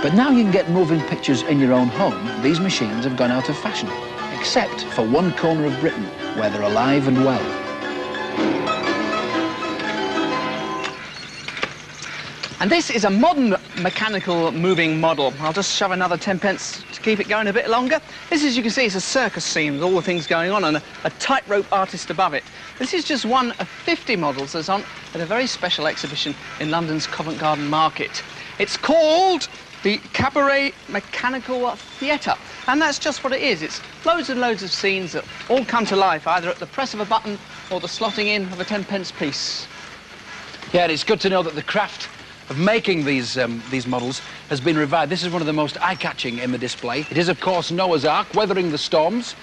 But now you can get moving pictures in your own home, these machines have gone out of fashion, except for one corner of Britain, where they're alive and well. And this is a modern mechanical moving model. I'll just shove another 10 pence to keep it going a bit longer. This, as you can see, is a circus scene with all the things going on and a tightrope artist above it. This is just one of 50 models that's on at a very special exhibition in London's Covent Garden market. It's called the Cabaret Mechanical Theatre. And that's just what it is. It's loads and loads of scenes that all come to life, either at the press of a button or the slotting in of a 10 pence piece. Yeah, and it's good to know that the craft of making these models has been revived. This is one of the most eye-catching in the display. It is, of course, Noah's Ark, weathering the storms.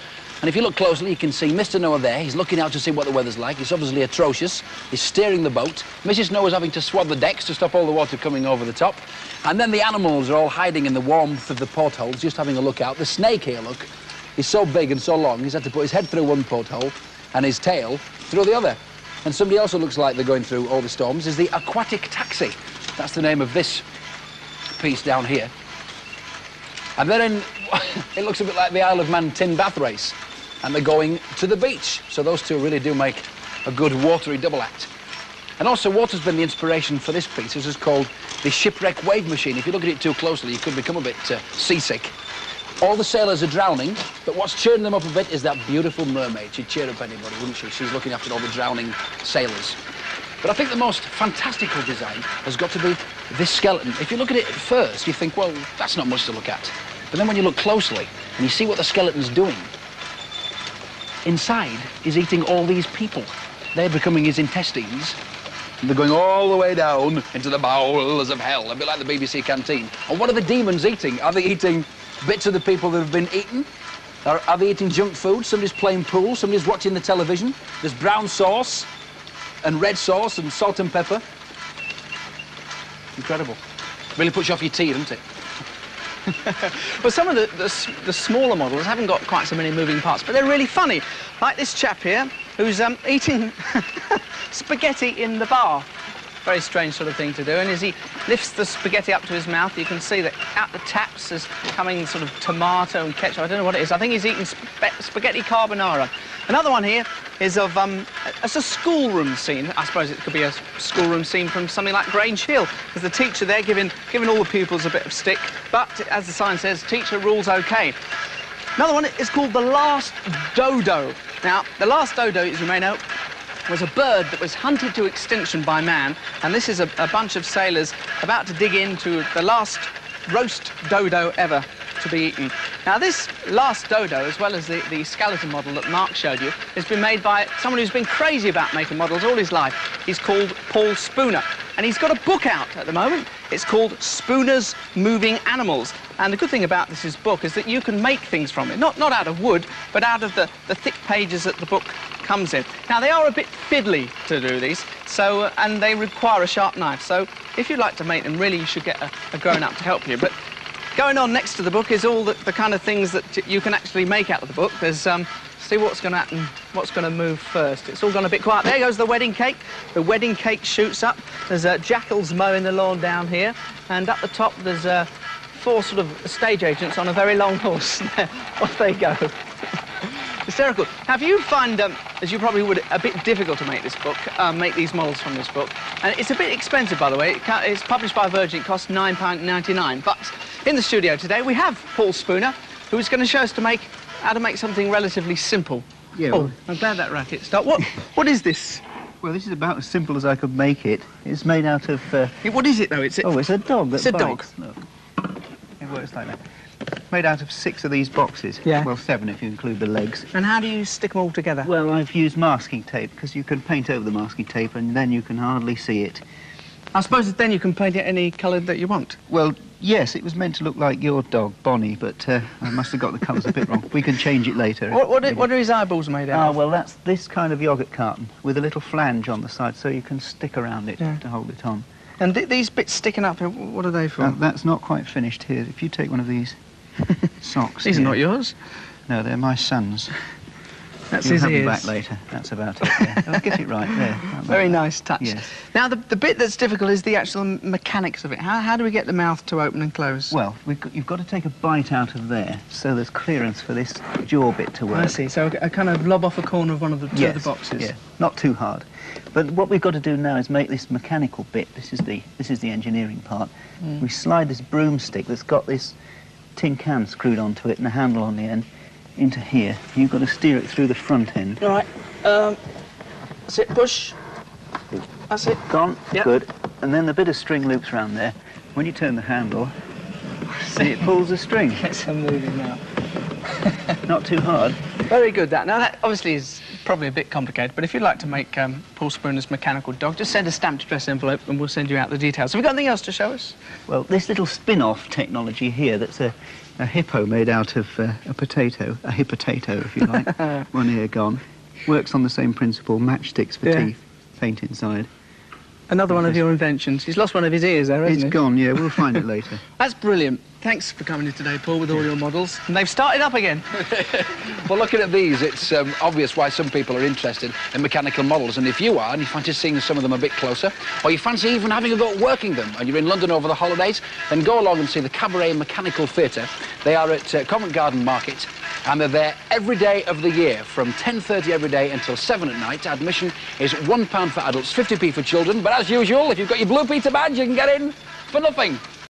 And if you look closely, you can see Mr. Noah there. He's looking out to see what the weather's like. It's obviously atrocious. He's steering the boat. Mrs. Noah's having to swab the decks to stop all the water coming over the top. And then the animals are all hiding in the warmth of the portholes, just having a look out. The snake here, look, is so big and so long, he's had to put his head through one porthole and his tail through the other. And somebody else who looks like they're going through all the storms is the aquatic taxi. That's the name of this piece down here. And then it looks a bit like the Isle of Man tin bath race. And they're going to the beach. So those two really do make a good watery double act. And also water's been the inspiration for this piece. This is called the shipwreck wave machine. If you look at it too closely, you could become a bit seasick. All the sailors are drowning, but what's cheering them up a bit is that beautiful mermaid. She'd cheer up anybody, wouldn't she? She's looking after all the drowning sailors. But I think the most fantastical design has got to be this skeleton. If you look at it at first, you think, well, that's not much to look at. But then when you look closely and you see what the skeleton's doing, inside is eating all these people. They're becoming his intestines. And they're going all the way down into the bowels of hell, a bit like the BBC canteen. And what are the demons eating? Are they eating bits of the people that have been eaten? Or are they eating junk food? Somebody's playing pool, somebody's watching the television. There's brown sauce and red sauce and salt and pepper. Incredible. Really puts you off your tea, doesn't it? Well, some of the smaller models haven't got quite so many moving parts, but they're really funny. Like this chap here, who's eating spaghetti in the bar. Very strange sort of thing to do. And as he lifts the spaghetti up to his mouth, you can see that out the taps is coming sort of tomato and ketchup. I don't know what it is. I think he's eating spaghetti carbonara. Another one here is of it's a schoolroom scene. I suppose it could be a schoolroom scene from something like Grange Hill. There's the teacher there giving all the pupils a bit of stick. But as the sign says, teacher rules OK. Another one is called the Last Dodo. Now, the last dodo, as you may know, was a bird that was hunted to extinction by man, and this is a bunch of sailors about to dig into the last roast dodo ever to be eaten. Now, this last dodo, as well as the skeleton model that Mark showed you, has been made by someone who's been crazy about making models all his life. He's called Paul Spooner, and he's got a book out at the moment. It's called Spooner's Moving Animals. And the good thing about this book is that you can make things from it, not out of wood, but out of the thick pages that the book comes in. Now, they are a bit fiddly to do these, so and they require a sharp knife. So if you'd like to make them, really, you should get a grown-up to help you. But going on next to the book is all the kind of things that you can actually make out of the book. There's see what's going to happen, what's going to move first. It's all gone a bit quiet. There goes the wedding cake. The wedding cake shoots up. There's jackals mowing the lawn down here, and up the top there's 4 sort of stage agents on a very long horse. Off they go. Hysterical. Now, if you find, as you probably would, a bit difficult to make this book, make these models from this book, and it's a bit expensive, by the way. It's published by Virgin. It costs £9.99. But in the studio today, we have Paul Spooner, who's going to show us how to make something relatively simple. Yeah. Oh, I'm glad that racket stopped. What is this? Well, this is about as simple as I could make it. It's made out of... What is it, though? Oh, it's a dog that bites. It's a dog. Look. It works like that. Made out of 6 of these boxes. Yeah. Well, 7 if you include the legs. And how do you stick them all together? Well, I've used masking tape, because you can paint over the masking tape and then you can hardly see it. I suppose then you can paint it any colour that you want. Well, yes, it was meant to look like your dog, Bonnie, but I must have got the colours a bit wrong. We can change it later. What are his eyeballs made out of? Well, that's this kind of yoghurt carton with a little flange on the side so you can stick around it to hold it on. And these bits sticking up, what are they for? That's not quite finished here. If you take one of these socks... These are not yours? No, they're my son's. That's You'll his have me ears. back later. That's about it. Yeah. I'll get it right there. Very nice touch. Yes. Now, the bit that's difficult is the actual mechanics of it. How do we get the mouth to open and close? Well, you've got to take a bite out of there, so there's clearance for this jaw bit to work. I see. So I kind of lob off a corner of one of the two of the boxes. Yeah, not too hard. But what we've got to do now is make this mechanical bit. This is the engineering part. We slide this broomstick that's got this tin can screwed onto it and a handle on the end into here. You've got to steer it through the front end. All right. That's it. Push. That's it. Gone. Yep. Good. And then the bit of string loops around there. When you turn the handle, see, it pulls the string. It's moving now. Not too hard. Very good, that. Now, that obviously is probably a bit complicated, but if you'd like to make Paul Spooner's mechanical dog, just send a stamped address envelope and we'll send you out the details. Have we got anything else to show us? Well, this little spin-off technology here, that's a hippo made out of a potato, a hippotato, if you like, one ear gone, works on the same principle, matchsticks for teeth, paint inside. Another one of your inventions. He's lost one of his ears there, hasn't he? It's gone, yeah, we'll find it later. That's brilliant. Thanks for coming in today, Paul, with all your models. And they've started up again. Well, looking at these, it's obvious why some people are interested in mechanical models. And if you are, and you fancy seeing some of them a bit closer, or you fancy even having a go at working them, and you're in London over the holidays, then go along and see the Cabaret Mechanical Theatre. They are at Covent Garden Market, and they're there every day of the year, from 10:30 every day until 7 at night. Admission is £1 for adults, 50p for children. But as usual, if you've got your Blue Peter badge, you can get in for nothing.